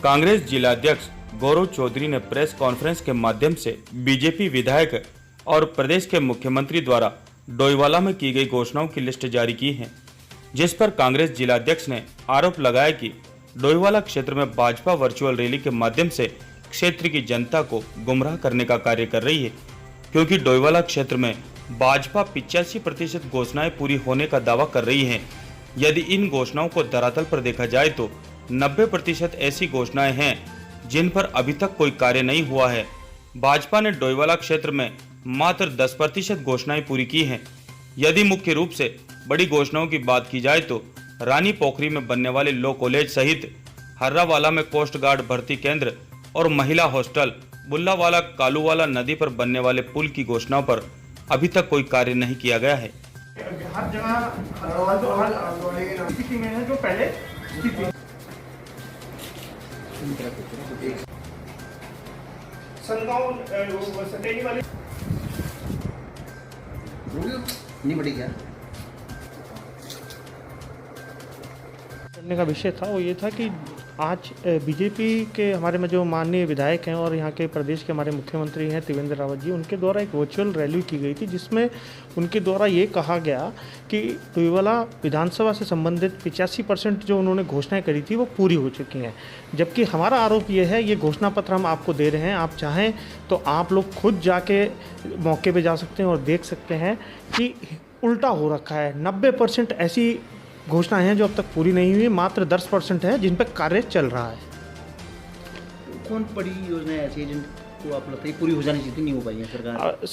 कांग्रेस जिलाध्यक्ष गौरव चौधरी ने press conference के माध्यम से बीजेपी विधायक और प्रदेश के मुख्यमंत्री द्वारा डोईवाला में की गई घोषणाओं की लिस्ट जारी की है, जिस पर कांग्रेस जिलाध्यक्ष ने आरोप लगाया कि डोईवाला क्षेत्र में भाजपा वर्चुअल रैली के माध्यम से क्षेत्र की जनता को गुमराह करने का कार्य कर रही है, क्योंकि डोईवाला क्षेत्र में भाजपा 85% घोषणाएं पूरी होने का दावा कर रही है। यदि इन घोषणाओं को धरातल पर देखा जाए तो 90% ऐसी घोषणाएं हैं जिन पर अभी तक कोई कार्य नहीं हुआ है। भाजपा ने डोईवाला क्षेत्र में मात्र 10% घोषणाएं पूरी की हैं। यदि मुख्य रूप से बड़ी घोषणाओं की बात की जाए तो रानी पोखरी में बनने वाले लॉ कॉलेज सहित हर्रावाला में कोस्ट गार्ड भर्ती केंद्र और महिला हॉस्टल, बुल्लावाला कालूवाला नदी पर बनने वाले पुल की घोषणाओं पर अभी तक कोई कार्य नहीं किया गया है। हर जगह में है जो पहले सटेली वाली नहीं बड़ी क्या करने का विषय था वो ये था कि आज बीजेपी के हमारे में जो माननीय विधायक हैं और यहाँ के प्रदेश के हमारे मुख्यमंत्री हैं त्रिवेंद्र रावत जी, उनके द्वारा एक वर्चुअल रैली की गई थी, जिसमें उनके द्वारा ये कहा गया कि डोईवाला विधानसभा से संबंधित 85% जो उन्होंने घोषणाएं करी थी वो पूरी हो चुकी हैं। जबकि हमारा आरोप ये है, ये घोषणा पत्र हम आपको दे रहे हैं, आप चाहें तो आप लोग खुद जाके मौके पर जा सकते हैं और देख सकते हैं कि उल्टा हो रखा है। 90% ऐसी घोषणाएं हैं जो अब तक पूरी नहीं हुई, मात्र 10% है जिन पर कार्य चल रहा है। कौन बड़ी योजना ऐसी है जिनको आप लगता है पूरी हो जानी चाहिए, नहीं हो पाई है सरकार?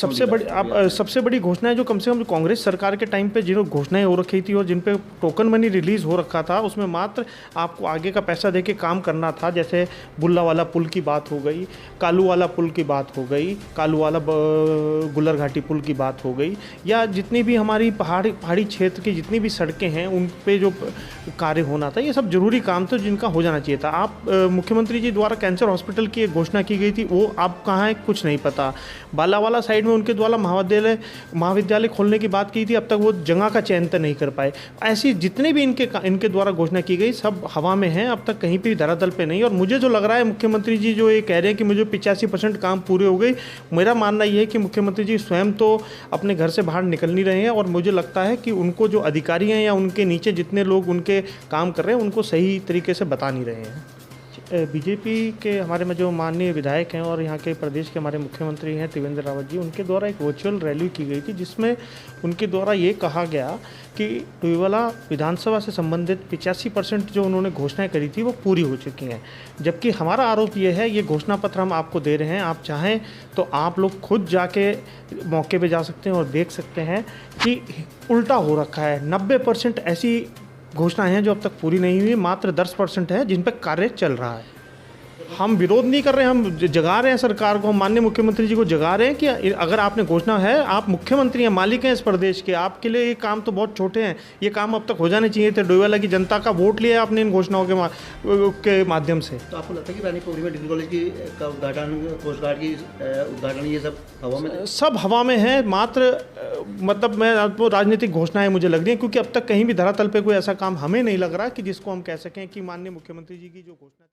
सबसे बड़ी घोषणा है जो कम से कम कांग्रेस सरकार के टाइम पे जिन घोषणाएं हो रखी थी और जिन पे टोकन मनी रिलीज हो रखा था, उसमें मात्र आपको आगे का पैसा देके काम करना था। जैसे बुल्लावाला पुल की बात हो गई, कालूवाला पुल की बात हो गई, कालूवाला गुलर घाटी पुल की बात हो गई, या जितनी भी हमारी पहाड़ी क्षेत्र की जितनी भी सड़कें हैं उन पे जो कार्य होना था, ये सब जरूरी काम था जिनका हो जाना चाहिए था। आप मुख्यमंत्री जी द्वारा कैंसर हॉस्पिटल की एक घोषणा की गई थी, वो आप कहाँ है कुछ नहीं पता। बालावाला साइड में उनके द्वारा महाविद्यालय खोलने की बात की थी, अब तक वो जगह का चयन तो नहीं कर पाए। ऐसी जितने भी इनके द्वारा घोषणा की गई सब हवा में हैं, अब तक कहीं पे धरातल पे नहीं। और मुझे जो लग रहा है मुख्यमंत्री जी जो ये कह रहे हैं कि मुझे 85% काम पूरे हो गए, मेरा मानना ये है कि मुख्यमंत्री जी स्वयं तो अपने घर से बाहर निकल नहीं रहे हैं, और मुझे लगता है कि उनको जो अधिकारी हैं या उनके नीचे जितने लोग उनके काम कर रहे हैं उनको सही तरीके से बता नहीं रहे हैं। बीजेपी के हमारे में जो माननीय विधायक हैं और यहाँ के प्रदेश के हमारे मुख्यमंत्री हैं त्रिवेंद्र रावत जी, उनके द्वारा एक वर्चुअल रैली की गई थी, जिसमें उनके द्वारा ये कहा गया कि डोईवाला विधानसभा से संबंधित 85% जो उन्होंने घोषणाएं करी थी वो पूरी हो चुकी हैं। जबकि हमारा आरोप ये है, ये घोषणा पत्र हम आपको दे रहे हैं, आप चाहें तो आप लोग खुद जाके मौके पर जा सकते हैं और देख सकते हैं कि उल्टा हो रखा है। 90% ऐसी घोषणाएं हैं जो अब तक पूरी नहीं हुई, मात्र 10% है जिन पर कार्य चल रहा है। हम विरोध नहीं कर रहे हैं, हम जगा रहे हैं सरकार को, माननीय मुख्यमंत्री जी को जगा रहे हैं कि अगर आपने घोषणा है, आप मुख्यमंत्री हैं, मालिक हैं इस प्रदेश के, आपके लिए ये काम तो बहुत छोटे हैं, ये काम अब तक हो जाने चाहिए थे। डोईवाला की जनता का वोट लिया आपने इन घोषणाओं के माध्यम से। तो आपको लगता है कि रानी पोखरी में डिग्री कॉलेज का उद्घाटन, कोस्ट गार्ड की उद्घाटन, ये सब हवा में? सब हवा में है, मात्र मतलब मैं आपको राजनीतिक घोषणाएं मुझे लग रही हैं, क्योंकि अब तक कहीं भी धरातल पे कोई ऐसा काम हमें नहीं लग रहा कि जिसको हम कह सकें कि माननीय मुख्यमंत्री जी की जो घोषणा